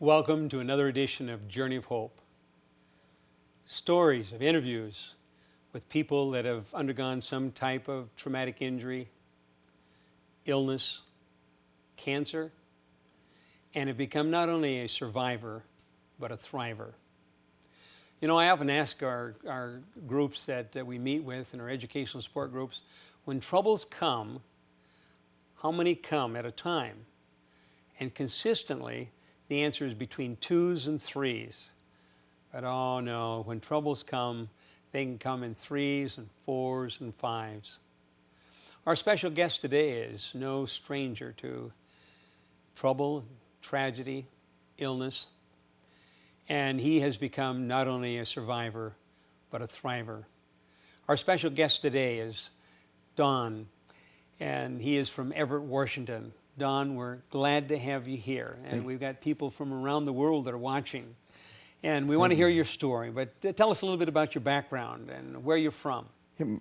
Welcome to another edition of Journey of Hope. Stories of interviews with people that have undergone some type of traumatic injury, illness, cancer, and have become not only a survivor, but a thriver. You know, I often ask our groups that we meet with in our educational support groups, when troubles come, how many come at a time? And consistently, the answer is between 2s and 3s. But oh no, when troubles come, they can come in 3s and 4s and 5s. Our special guest today is no stranger to trouble, tragedy, illness, and he has become not only a survivor, but a thriver. Our special guest today is Daun, and he is from Everett, Washington. Daun, we're glad to have you here, and we've got people from around the world that are watching, and we want to hear your story, but tell us a little bit about your background and where you're from. Thank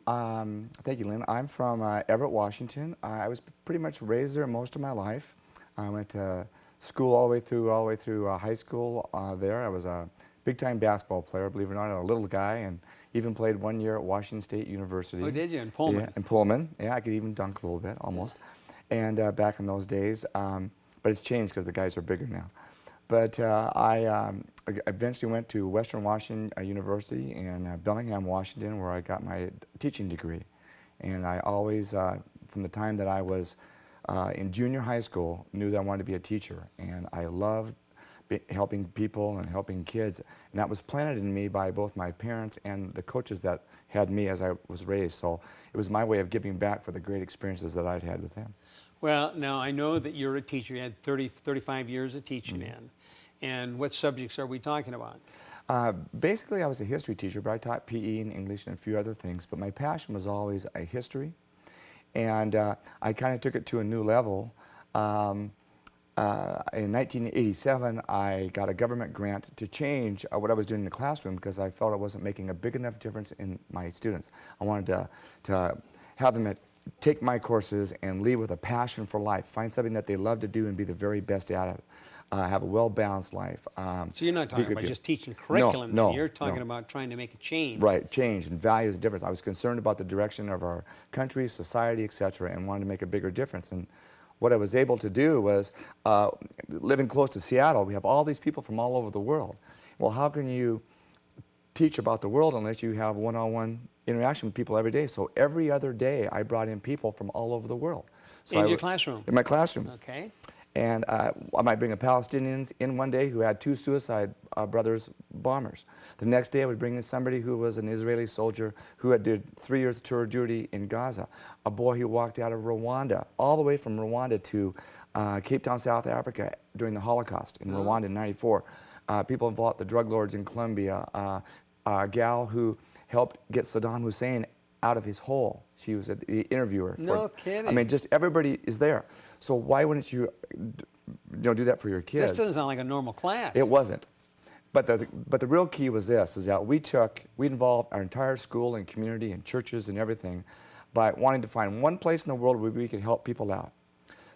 you, Lynn. I'm from Everett, Washington. I was pretty much raised there most of my life. I went to school all the way through high school there. I was a big-time basketball player, believe it or not, a little guy, and even played 1 year at Washington State University. Oh, did you? In Pullman? Yeah, in Pullman. Yeah, I could even dunk a little bit, almost. And back in those days, but it's changed because the guys are bigger now. But I eventually went to Western Washington University in Bellingham, Washington, where I got my teaching degree. And I always, from the time that I was in junior high school, knew that I wanted to be a teacher. And I loved helping people and helping kids. And that was planted in me by both my parents and the coaches that had me as I was raised. So it was my way of giving back for the great experiences that I'd had with them. Well, now I know that you're a teacher. You had 35 years of teaching in. And what subjects are we talking about? Basically, I was a history teacher, but I taught PE and English and a few other things. But my passion was always a history. And I kind of took it to a new level. In 1987, I got a government grant to change what I was doing in the classroom because I felt I wasn't making a big enough difference in my students. I wanted to have them take my courses and leave with a passion for life, find something that they love to do and be the very best at it, have a well-balanced life. So you're not talking about just teaching curriculum, no, you're talking about trying to make a change. Right, change and values difference. I was concerned about the direction of our country, society, etc., and wanted to make a bigger difference. And what I was able to do was, living close to Seattle, we have all these people from all over the world. Well, how can you teach about the world unless you have one-on-one interaction with people every day? So every other day, I brought in people from all over the world. So in your classroom? In my classroom. Okay. And I might bring a Palestinian in one day who had 2 suicide brothers bombers. The next day I would bring in somebody who was an Israeli soldier who had did 3 years of tour duty in Gaza. A boy who walked out of Rwanda, all the way from Rwanda to Cape Town, South Africa during the Holocaust in Rwanda in '94. People involved, the drug lords in Colombia, a gal who helped get Saddam Hussein out of his hole. She was the interviewer. No kidding. I mean, just everybody is there. So why wouldn't you do that for your kids? This doesn't sound like a normal class. It wasn't. But the real key was this, is that we involved our entire school and community and churches and everything by wanting to find one place in the world where we could help people out.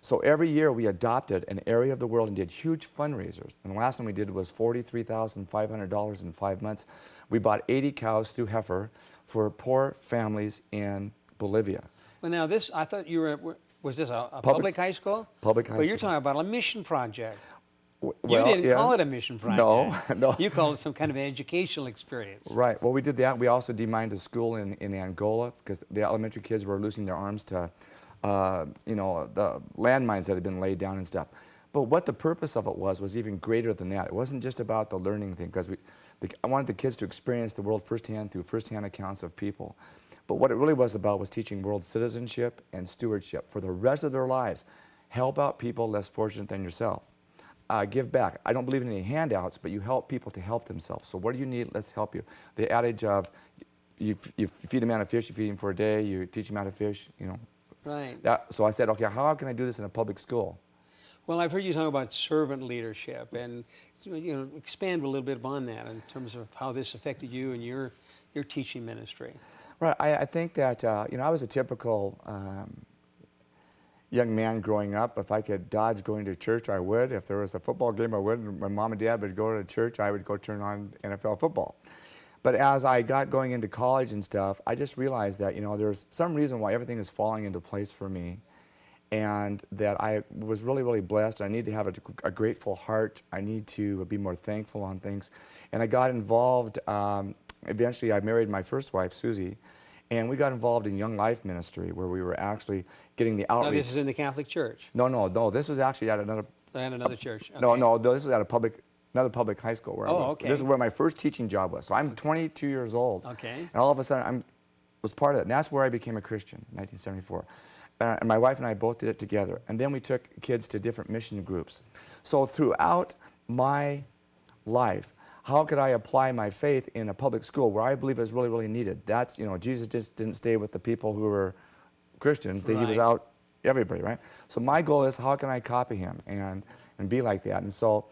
So every year we adopted an area of the world and did huge fundraisers. And the last one we did was $43,500 in 5 months. We bought 80 cows through heifer for poor families in Bolivia. Well, now this, I thought you were, was this a public high school? Public high school. Well, you're talking about a mission project. Well, you didn't call it a mission project. No. You called it some kind of educational experience. Right. Well, we did that. We also demined a school in Angola because the elementary kids were losing their arms to, the landmines that had been laid down and stuff. But what the purpose of it was even greater than that. It wasn't just about the learning thing, because I wanted the kids to experience the world firsthand through firsthand accounts of people. But what it really was about was teaching world citizenship and stewardship for the rest of their lives. Help out people less fortunate than yourself. give back. I don't believe in any handouts, but you help people to help themselves. So what do you need? Let's help you. The adage of you feed a man a fish, you feed him for a day, you teach him how to fish, you know. Right. So I said, okay, how can I do this in a public school? Well, I've heard you talk about servant leadership, and expand a little bit upon that in terms of how this affected you and your teaching ministry. Right. I think that I was a typical young man growing up. If I could dodge going to church, I would. If there was a football game, I would. And my mom and dad would go to church, I would go turn on NFL football. But as I got going into college and stuff, I just realized that there's some reason why everything is falling into place for me, and that I was really, really blessed. I need to have a grateful heart. I need to be more thankful on things. And I got involved, eventually I married my first wife, Susie, and we got involved in Young Life Ministry, where we were actually getting the outreach. Now this is in the Catholic Church? No, this was actually at another... At another church? Okay. No, this was at another public high school. Where I was. Okay. This is where my first teaching job was. So I'm 22 years old. Okay. And all of a sudden, I was part of it. And that's where I became a Christian in 1974. And my wife and I both did it together. And then we took kids to different mission groups. So throughout my life, how could I apply my faith in a public school where I believe is really, really needed? That's, Jesus just didn't stay with the people who were Christians. He was out everybody, right? So my goal is, how can I copy him and be like that? And so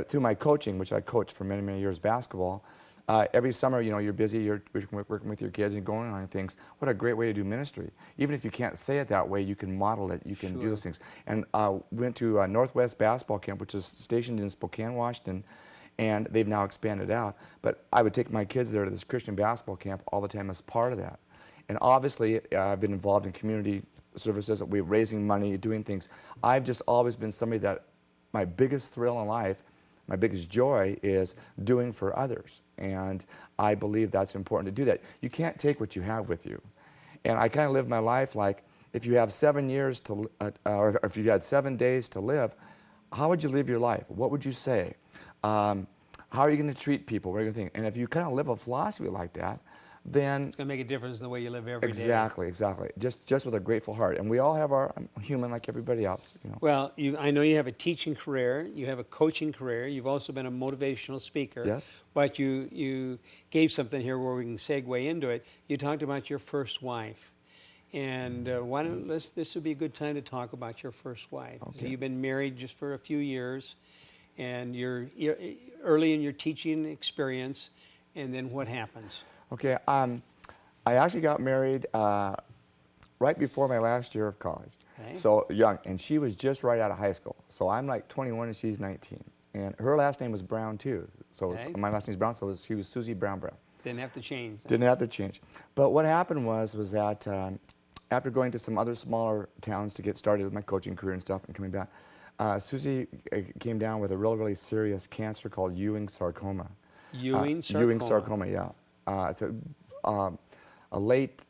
through my coaching, which I coached for many, many years, basketball, every summer, you're busy, you're working with your kids and going on things. What a great way to do ministry. Even if you can't say it that way, you can model it, you can do those things. And went to Northwest Basketball Camp, which is stationed in Spokane, Washington, and they've now expanded out. But I would take my kids there to this Christian basketball camp all the time as part of that. And obviously, I've been involved in community services. We're raising money, doing things. I've just always been somebody that my biggest thrill in life, my biggest joy is doing for others. And I believe that's important to do that. You can't take what you have with you. And I kind of live my life like, if you have 7 years to, or if you had 7 days to live, how would you live your life? What would you say? How are you going to treat people? What are you going to think? And if you kind of live a philosophy like that, then it's going to make a difference in the way you live every day. Exactly. Just with a grateful heart. And we all have I'm human like everybody else. Well, I know you have a teaching career, you have a coaching career, you've also been a motivational speaker. Yes. But you gave something here where we can segue into it. You talked about your first wife. And this would be a good time to talk about your first wife. Okay. So you've been married just for a few years, and you're early in your teaching experience, and then what happens? Okay, I actually got married right before my last year of college. Okay. So young, and she was just right out of high school. So I'm like 21 and she's 19. And her last name was Brown too. So my last name's Brown, so she was Susie Brown. Didn't have to change. Didn't have to change. But what happened was that after going to some other smaller towns to get started with my coaching career and stuff and coming back, Susie came down with a really, really serious cancer called Ewing sarcoma. Ewing sarcoma? Ewing sarcoma, yeah. It's a late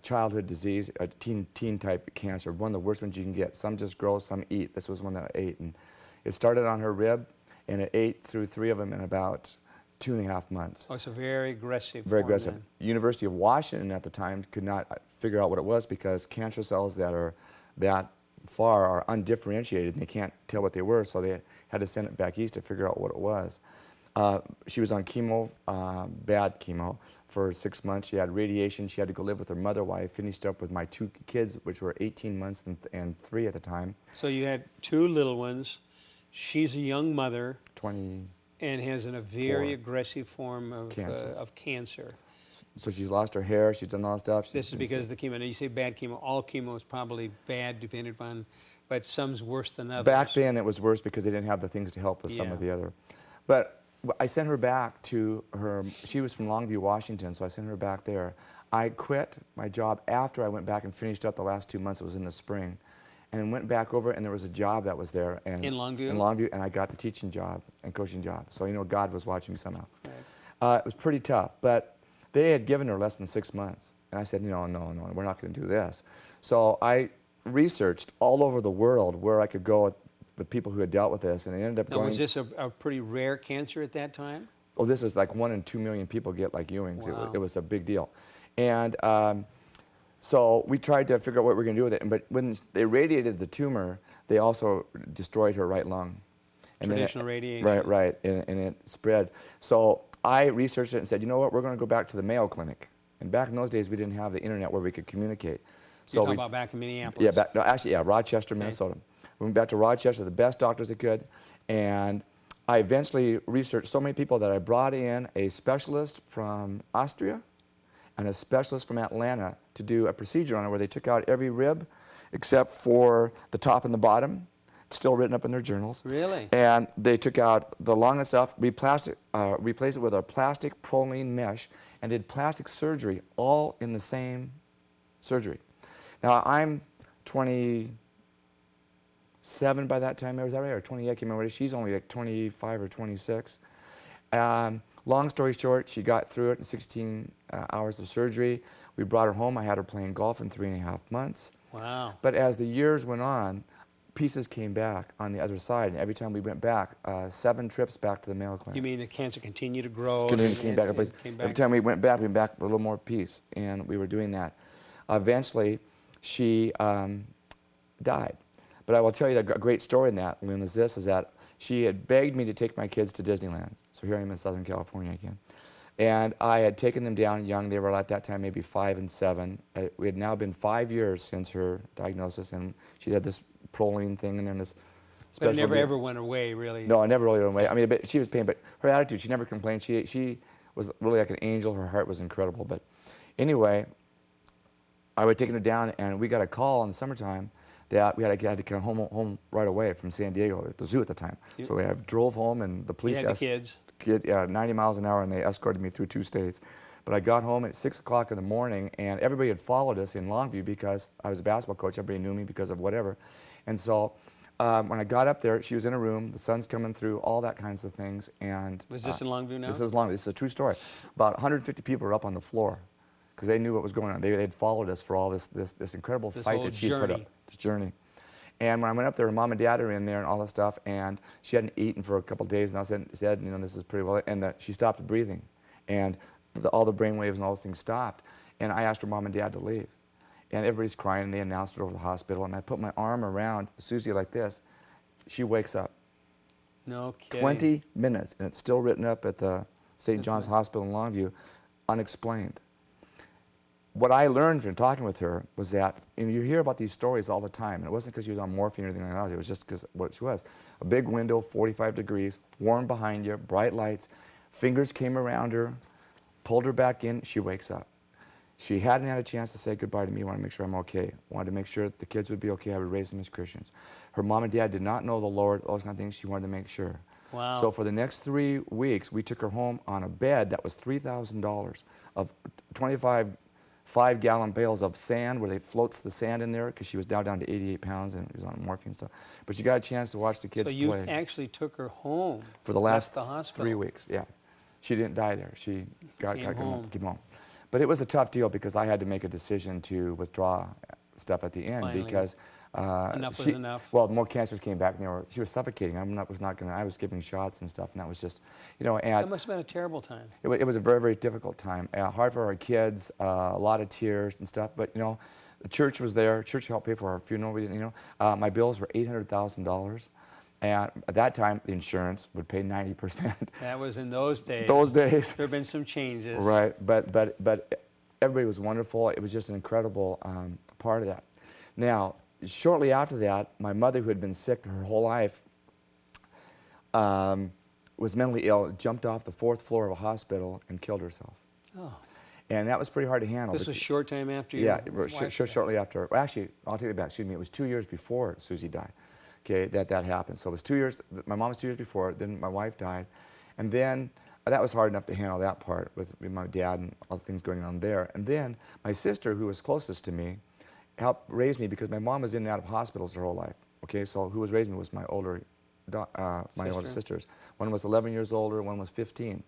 childhood disease, a teen type cancer, one of the worst ones you can get. Some just grow, some eat. This was one that I ate. And it started on her rib, and it ate through 3 of them in about 2.5 months. Oh, it's a very aggressive Very form, aggressive. then. University of Washington at the time could not figure out what it was because cancer cells that are that far are undifferentiated and they can't tell what they were, so they had to send it back east to figure out what it was. She was on chemo, bad chemo, for 6 months. She had radiation. She had to go live with her mother while I finished up with my 2 kids, which were 18 months and 3 at the time. So you had 2 little ones. She's a young mother. 20. And has a very aggressive form of cancer. So she's lost her hair. She's done all that stuff. This is because of the chemo. Now you say bad chemo. All chemo is probably bad, depending upon, but some's worse than others. Back then it was worse because they didn't have the things to help with some of the other. But I sent her back to her. She was from Longview, Washington, so I sent her back there. I quit my job after I went back and finished up the last 2 months. It was in the spring. And went back over, and there was a job that was there. And in Longview? In Longview, and I got the teaching job and coaching job. So, God was watching me somehow. Right. It was pretty tough, but they had given her less than 6 months. And I said, no, we're not going to do this. So I researched all over the world where I could go with people who had dealt with this, and I ended up going... Was this a pretty rare cancer at that time? Oh, this is like 1 in 2 million people get like Ewing's. Wow. It was a big deal. And... so we tried to figure out what we were going to do with it. But when they radiated the tumor, they also destroyed her right lung. And Traditional radiation. Right, and it spread. So I researched it and said, you know what, we're going to go back to the Mayo Clinic. And back in those days, we didn't have the internet where we could communicate. So You're talking about back in Minneapolis? Yeah, no, actually, yeah, Rochester, Minnesota. We went back to Rochester, the best doctors they could, and I eventually researched so many people that I brought in a specialist from Austria and a specialist from Atlanta to do a procedure on it where they took out every rib except for the top and the bottom. It's still written up in their journals. Really? And they took out the lung and stuff, replaced it with a plastic proline mesh, and did plastic surgery all in the same surgery. Now, I'm 27 by that time, is that right? Or 28, I can't remember. She's only like 25 or 26. Long story short, she got through it in 16 hours of surgery. We brought her home. I had her playing golf in 3.5 months. Wow. But as the years went on, pieces came back on the other side. And every time we went back, 7 trips back to the Mayo Clinic. You mean the cancer continued to grow? Came back. Every time we went back for a little more piece. And we were doing that. Eventually, she died. But I will tell you the great story in that, Lynn, is that she had begged me to take my kids to Disneyland. So here I am in Southern California again. And I had taken them down young. They were at that time maybe 5 and 7. We had now been 5 years since her diagnosis, and she had this proline thing in there and this special But it never deal. ever went away, really. No, it never really went away. I mean, she was paying, but her attitude, she never complained. She was really like an angel. Her heart was incredible. But anyway, I would take her down, and we got a call in the summertime that we had to come home right away from San Diego at the zoo at the time. So we drove home, and the police You had the kids. 90 miles an hour, and they escorted me through 2 states. But I got home at 6 o'clock in the morning, and everybody had followed us in Longview because I was a basketball coach. Everybody knew me because of whatever. And so when I got up there, she was in a room, the sun's coming through, all that kinds of things. And Was this in Longview now? This is Longview. This is a true story. About 150 people were up on the floor because they knew what was going on. They'd followed us for all this incredible fight that she had put up, this journey. And when I went up there, her mom and dad are in there and all that stuff, and she hadn't eaten for a couple of days, and I said, you know, this is pretty well, and she stopped breathing, and all the brain waves and all those things stopped, and I asked her mom and dad to leave, and everybody's crying, and they announced it over the hospital, and I put my arm around Susie like this. She wakes up. No kidding. 20 minutes, and it's still written up at the St. John's Hospital in Longview, unexplained. What I learned from talking with her was that, and you hear about these stories all the time, and it wasn't because she was on morphine or anything like that, it was just because what she was. A big window, 45 degrees, warm behind you, bright lights, fingers came around her, pulled her back in, she wakes up. She hadn't had a chance to say goodbye to me, wanted to make sure I'm okay, wanted to make sure the kids would be okay, I would raise them as Christians. Her mom and dad did not know the Lord, all those kind of things, she wanted to make sure. Wow. So for the next 3 weeks, we took her home on a bed that was $3,000 of 25 5-gallon bales of sand where they floats the sand in there because she was down to 88 pounds and was on morphine and stuff. But she got a chance to watch the kids play. So you actually took her home for the last the hospital. 3 weeks. Yeah, she didn't die there. She got Came home. But it was a tough deal because I had to make a decision to withdraw stuff at the end. Finally. Because Enough was enough. Well, more cancers came back, and she was suffocating. I was giving shots and stuff, and that was just, you know. And that must have been a terrible time. it was a very, very difficult time. Hard for our kids, a lot of tears and stuff. But you know, the church was there. Church helped pay for our funeral. We didn't, you know, my bills were $800,000, and at that time, the insurance would pay 90%. That was in those days. Those days. There have been some changes. Right, but everybody was wonderful. It was just an incredible part of that. Now, shortly after that, my mother, who had been sick her whole life, was mentally ill, jumped off the 4th floor of a hospital and killed herself. Oh. And that was pretty hard to handle. This was a short time after you? Yeah, shortly after. Well, actually, I'll take it back. Excuse me. It was 2 years before Susie died. Okay, that happened. So it was 2 years. My mom was 2 years before. Then my wife died, and then that was hard enough to handle that part with my dad and all the things going on there. And then my sister, who was closest to me, helped raise me because my mom was in and out of hospitals her whole life. Okay, so who was raising me was my older sisters. One was 11 years older, one was 15.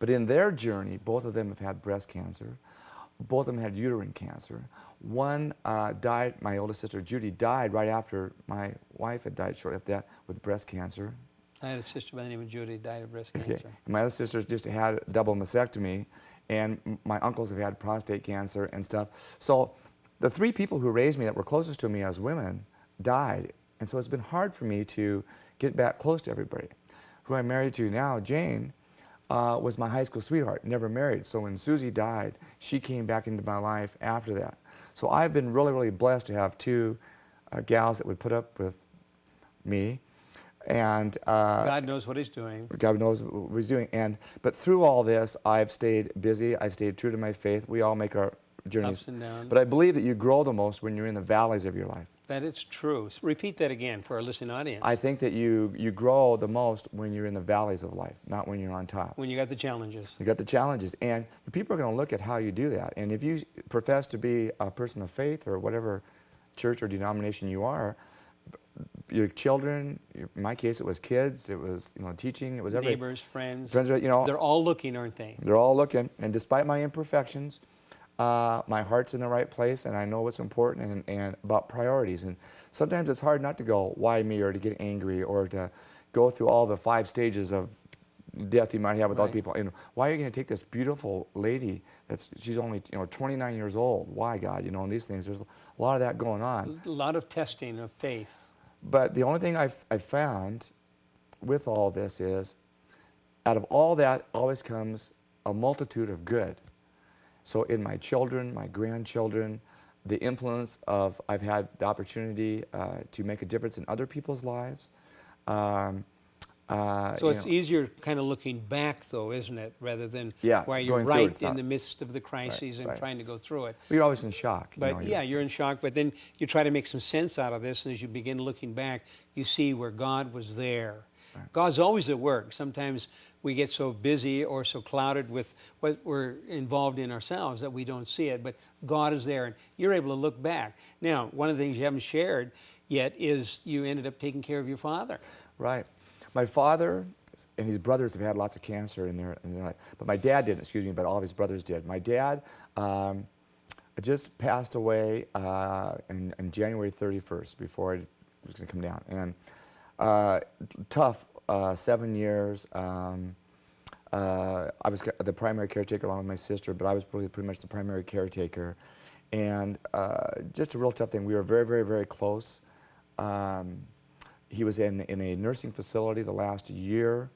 But in their journey, both of them have had breast cancer. Both of them had uterine cancer. One died, my oldest sister Judy died right after my wife had died shortly after that with breast cancer. I had a sister by the name of Judy, died of breast cancer. Okay. And my other sisters just had a double mastectomy, and my uncles have had prostate cancer and stuff. So the 3 people who raised me that were closest to me as women died, and so it's been hard for me to get back close to everybody. Who I'm married to now, Jane, was my high school sweetheart, never married. So when Susie died, she came back into my life after that. So I've been really, really blessed to have two gals that would put up with me. And God knows what he's doing. God knows what he's doing. But through all this, I've stayed busy. I've stayed true to my faith. We all make our journeys. Ups and downs. But I believe that you grow the most when you're in the valleys of your life. That is true. Repeat that again for our listening audience. I think that you grow the most when you're in the valleys of life, not when you're on top. When you got the challenges. You got the challenges. And people are going to look at how you do that. And if you profess to be a person of faith or whatever church or denomination you are, your children, in my case, it was kids, it was teaching, it was everything. Neighbors, friends. They're all looking, aren't they? They're all looking. And despite my imperfections, my heart's in the right place, and I know what's important and about priorities. And sometimes it's hard not to go, why me, or to get angry, or to go through all the 5 stages of death you might have with other people. And why are you going to take this beautiful lady she's only 29 years old? Why, God? And these things. There's a lot of that going on. A lot of testing of faith. But the only thing I've found with all this is, out of all that always comes a multitude of good. So in my children, my grandchildren, the influence of, I've had the opportunity to make a difference in other people's lives. So it's easier kind of looking back, though, isn't it, rather than where you're going right in the midst of the crises and right. trying to go through it. You're always in shock. But you're in shock, but then you try to make some sense out of this, and as you begin looking back, you see where God was there. Right. God's always at work. Sometimes we get so busy or so clouded with what we're involved in ourselves that we don't see it, but God is there, and you're able to look back. Now, one of the things you haven't shared yet is you ended up taking care of your father. Right. My father and his brothers have had lots of cancer in their life, but my dad didn't, but all of his brothers did. My dad just passed away on January 31st, before I was going to come down. And tough 7 years. I was the primary caretaker along with my sister, but I was pretty much the primary caretaker. And just a real tough thing. We were very, very, very close. He was in a nursing facility the last year,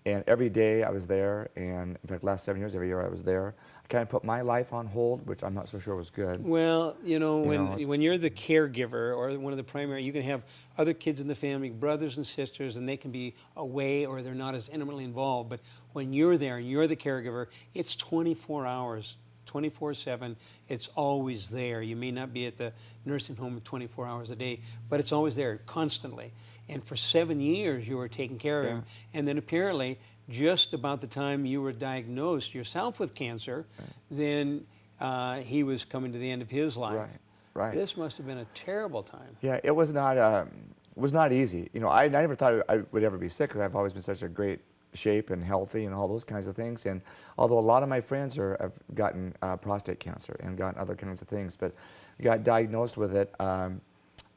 and every day I was there, and in fact, last 7 years, every year I was there. I kind of put my life on hold, which I'm not so sure was good. Well, when you're the caregiver or one of the primary, you can have other kids in the family, brothers and sisters, and they can be away or they're not as intimately involved. But when you're there and you're the caregiver, it's 24 hours. 24/7, it's always there. You may not be at the nursing home 24 hours a day, but it's always there constantly. And for 7 years, you were taking care of him. And then apparently, just about the time you were diagnosed yourself with cancer, then he was coming to the end of his life. Right. This must have been a terrible time. Yeah, it was not easy. I never thought I would ever be sick, because I've always been such a great shape and healthy and all those kinds of things. And although a lot of my friends have gotten prostate cancer and gotten other kinds of things, but got diagnosed with it. I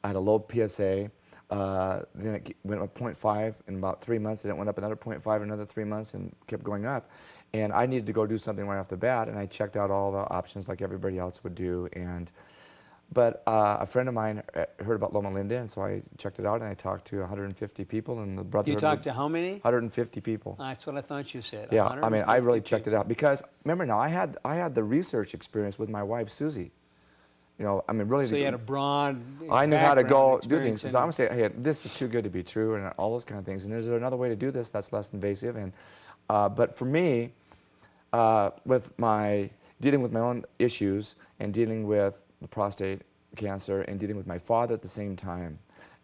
had a low PSA. Then it went up 0.5 in about 3 months, and it went up another 0.5 in another 3 months, and kept going up. And I needed to go do something right off the bat, and I checked out all the options like everybody else would do. But a friend of mine heard about Loma, Lynn, and so I checked it out, and I talked to 150 people, and the brotherhood. You talked to how many? 150 people. That's what I thought you said. Yeah, I mean, I really checked it out, because remember now, I had the research experience with my wife Susie. Really. So you had a broad. I knew how to go do things. So I'm saying, hey, this is too good to be true, and all those kind of things. And is there another way to do this that's less invasive? And but for me, with my dealing with my own issues and dealing with the prostate cancer and dealing with my father at the same time,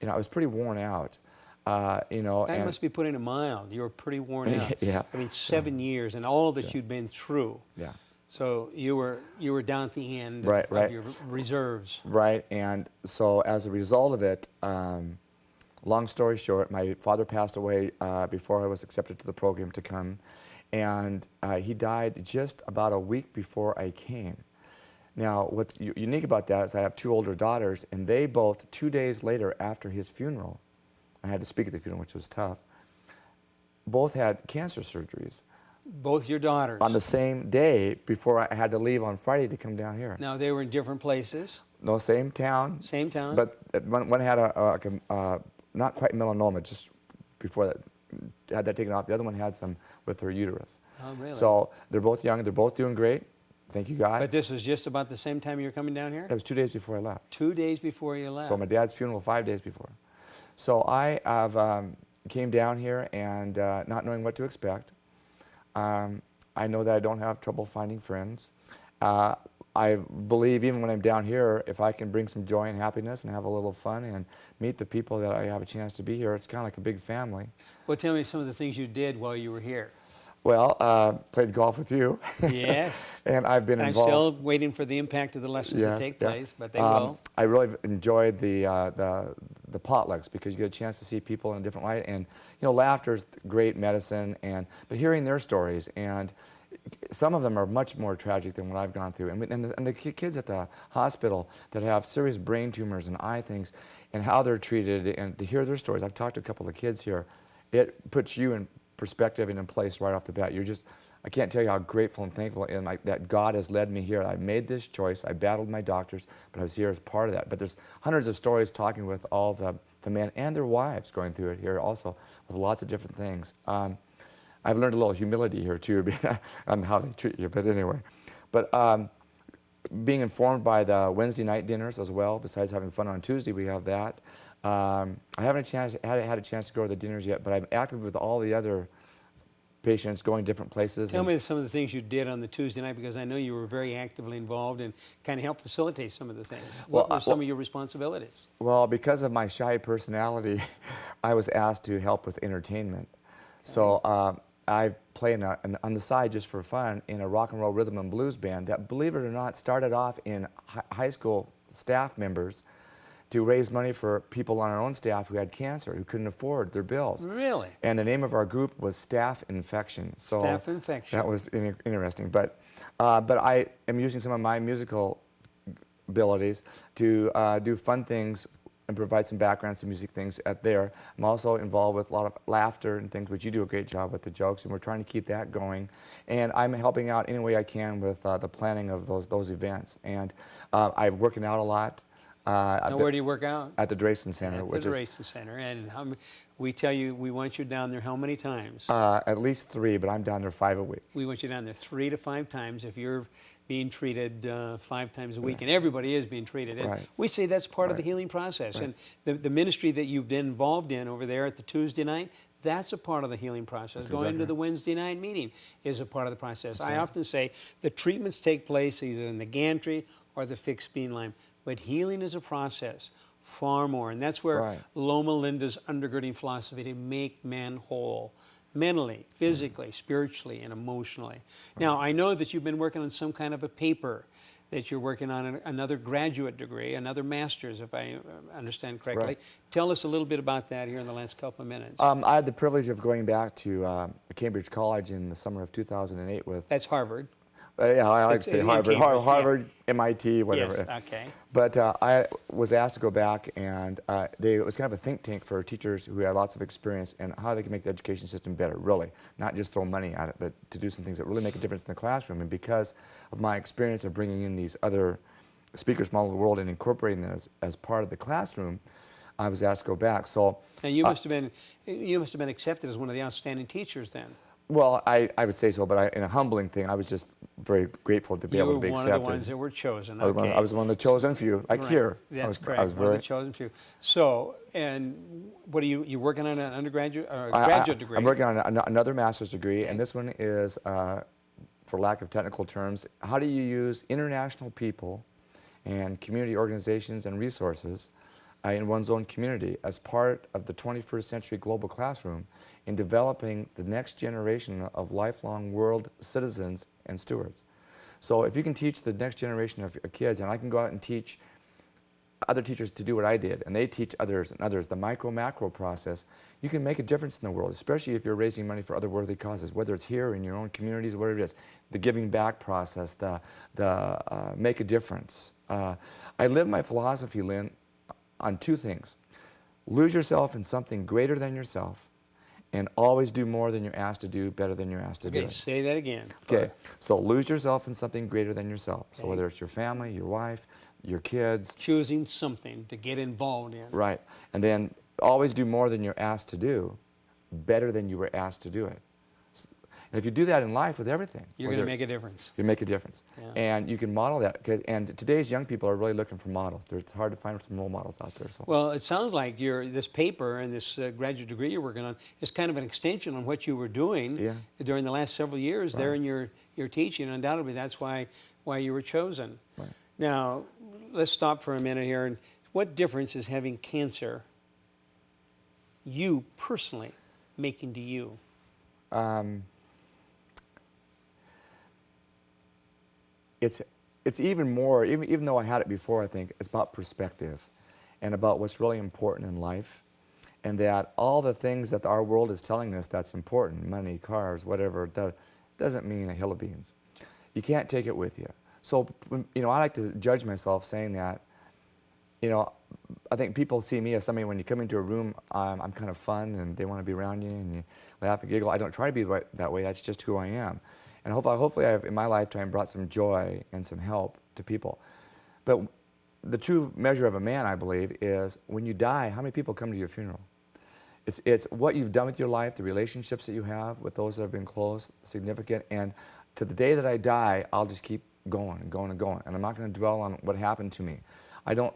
I was pretty worn out. That must be putting it mild. You were pretty worn out. Yeah. I mean, 7 years and all that you'd been through. Yeah. So you were down at the end of your reserves. Right, and so as a result of it, long story short, my father passed away before I was accepted to the program to come, and he died just about a week before I came. Now, what's unique about that is I have 2 older daughters, and they both, 2 days later after his funeral, I had to speak at the funeral, which was tough, both had cancer surgeries. Both your daughters? On the same day before I had to leave on Friday to come down here. Now, they were in different places? No, same town. Same town? But one had a not quite melanoma, just before that had that taken off. The other one had some with her uterus. Oh, really? So they're both young. They're both doing great. Thank you, God. But this was just about the same time you were coming down here? It was 2 days before I left. 2 days before you left. So my dad's funeral 5 days before. So I have, came down here and not knowing what to expect. I know that I don't have trouble finding friends. I believe even when I'm down here, if I can bring some joy and happiness and have a little fun and meet the people that I have a chance to be here, it's kind of like a big family. Well, tell me some of the things you did while you were here. Well, played golf with you. Yes. And I've been I'm involved. still waiting for the impact of the lessons to take place, but they will. I really enjoyed the potlucks because you get a chance to see people in a different light, and laughter is great medicine. But hearing their stories, and some of them are much more tragic than what I've gone through. And the kids at the hospital that have serious brain tumors and eye things, and how they're treated, and to hear their stories. I've talked to a couple of kids here. It puts you in perspective and in place right off the bat. I can't tell you how grateful and thankful I am that God has led me here. I made this choice. I battled my doctors, but I was here as part of that. But there's hundreds of stories talking with all the men and their wives going through it here also with lots of different things. I've learned a little humility here too on how they treat you, but anyway. But being informed by the Wednesday night dinners as well, besides having fun on Tuesday, we have that. I haven't had a chance to go to the dinners yet, but I'm active with all the other patients going different places. Tell me some of the things you did on the Tuesday night, because I know you were very actively involved and kind of helped facilitate some of the things. What were some of your responsibilities? Well, because of my shy personality, I was asked to help with entertainment. Okay. So I play on the side just for fun in a rock and roll rhythm and blues band that, believe it or not, started off in high school staff members to raise money for people on our own staff who had cancer, who couldn't afford their bills. Really? And the name of our group was Staff Infection. So Staff Infection. That was interesting. But I am using some of my musical abilities to do fun things and provide some backgrounds to music things at there. I'm also involved with a lot of laughter and things, which you do a great job with the jokes, and we're trying to keep that going. And I'm helping out any way I can with the planning of those events. And I'm working out a lot. Now, where do you work out? At the Drayson Center. At the Drayson Center. And we tell you we want you down there how many times? At least 3, but I'm down there 5 a week. We want you down there 3 to 5 times if you're being treated 5 times a week, and everybody is being treated. And we say that's part of the healing process. And the ministry that you've been involved in over there at the Tuesday night, that's a part of the healing process. That's Going to the Wednesday night meeting is a part of the process. I often say the treatments take place either in the gantry or the fixed beamline. But healing is a process, far more. And that's where Loma Linda's undergirding philosophy to make man whole, mentally, physically, spiritually, and emotionally. Now, I know that you've been working on some kind of a paper, that you're working on another graduate degree, another master's, if I understand correctly. Tell us a little bit about that here in the last couple of minutes. I had the privilege of going back to Cambridge College in the summer of 2008 with... That's Harvard. Yeah, I like to say Harvard, Harvard, MIT, whatever. Yes, okay. But I was asked to go back, and it was kind of a think tank for teachers who had lots of experience and how they can make the education system better, really. Not just throw money at it, but to do some things that really make a difference in the classroom. And because of my experience of bringing in these other speakers from all over the world and incorporating them as part of the classroom, I was asked to go back. So, and you must have been accepted as one of the outstanding teachers then. Well, I would say so, but in a humbling thing, I was just very grateful to be able to be accepted. You were one of the ones that were chosen. I was one of the chosen few, like here. That's correct. I was one of the chosen few. So, and what are you working on an undergraduate or a graduate degree? I'm working on another master's degree, and this one is, for lack of technical terms, how do you use international people and community organizations and resources in one's own community as part of the 21st century global classroom in developing the next generation of lifelong world citizens and stewards. So if you can teach the next generation of kids, and I can go out and teach other teachers to do what I did, and they teach others and others the micro-macro process, you can make a difference in the world, especially if you're raising money for other worthy causes, whether it's here in your own communities, whatever it is. The giving back process, the make a difference. I live my philosophy, Lynn, on 2 things. Lose yourself in something greater than yourself, and always do more than you're asked to do, better than you're asked to do. Okay, say that again. Okay, so lose yourself in something greater than yourself. So whether it's your family, your wife, your kids. Choosing something to get involved in. Right, and then always do more than you're asked to do, better than you were asked to do it. And if you do that in life with everything, You're going to make a difference. you make a difference. Yeah. And you can model that. And today's young people are really looking for models. It's hard to find some role models out there. So. Well, it sounds like this paper and this graduate degree you're working on is kind of an extension on what you were doing during the last several years there in your teaching. Undoubtedly, that's why you were chosen. Right. Now, let's stop for a minute here. And what difference is having cancer, you personally, making to you? It's even more, even though I had it before, I think, it's about perspective and about what's really important in life, and that all the things that our world is telling us that's important, money, cars, whatever, that doesn't mean a hill of beans. You can't take it with you. So, I like to judge myself saying that, I think people see me as somebody, when you come into a room, I'm kind of fun and they want to be around you and you laugh and giggle. I don't try to be that way, that's just who I am. And hopefully I've, in my lifetime, brought some joy and some help to people. But the true measure of a man, I believe, is when you die, how many people come to your funeral? It's what you've done with your life, the relationships that you have with those that have been close, significant, and to the day that I die, I'll just keep going and going and going. And I'm not going to dwell on what happened to me. I don't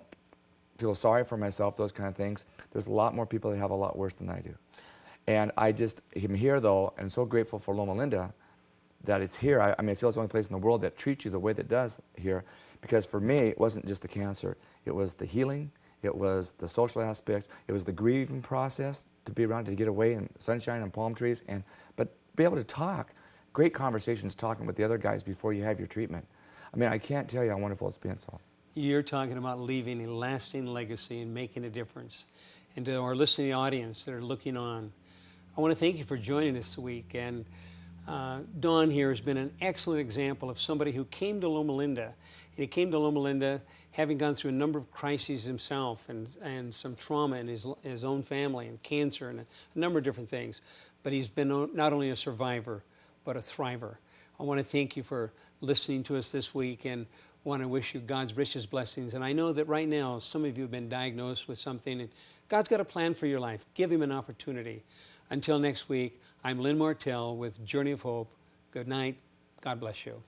feel sorry for myself, those kind of things. There's a lot more people that have a lot worse than I do. And I just am here, though, and so grateful for Loma Linda that it's here. I mean, I feel it's the only place in the world that treats you the way that it does here. Because for me, it wasn't just the cancer. It was the healing. It was the social aspect. It was the grieving process, to be around, to get away in sunshine and palm trees. But be able to talk. Great conversations talking with the other guys before you have your treatment. I mean, I can't tell you how wonderful it's been. So. You're talking about leaving a lasting legacy and making a difference. And to our listening audience that are looking on, I want to thank you for joining us this week. And Daun here has been an excellent example of somebody who came to Loma Linda. And he came to Loma Linda having gone through a number of crises himself and some trauma in his own family and cancer and a number of different things. But he's been not only a survivor, but a thriver. I want to thank you for listening to us this week and want to wish you God's richest blessings. And I know that right now some of you have been diagnosed with something, and God's got a plan for your life. Give him an opportunity. Until next week, I'm Lynn Martell with Journey of Hope. Good night. God bless you.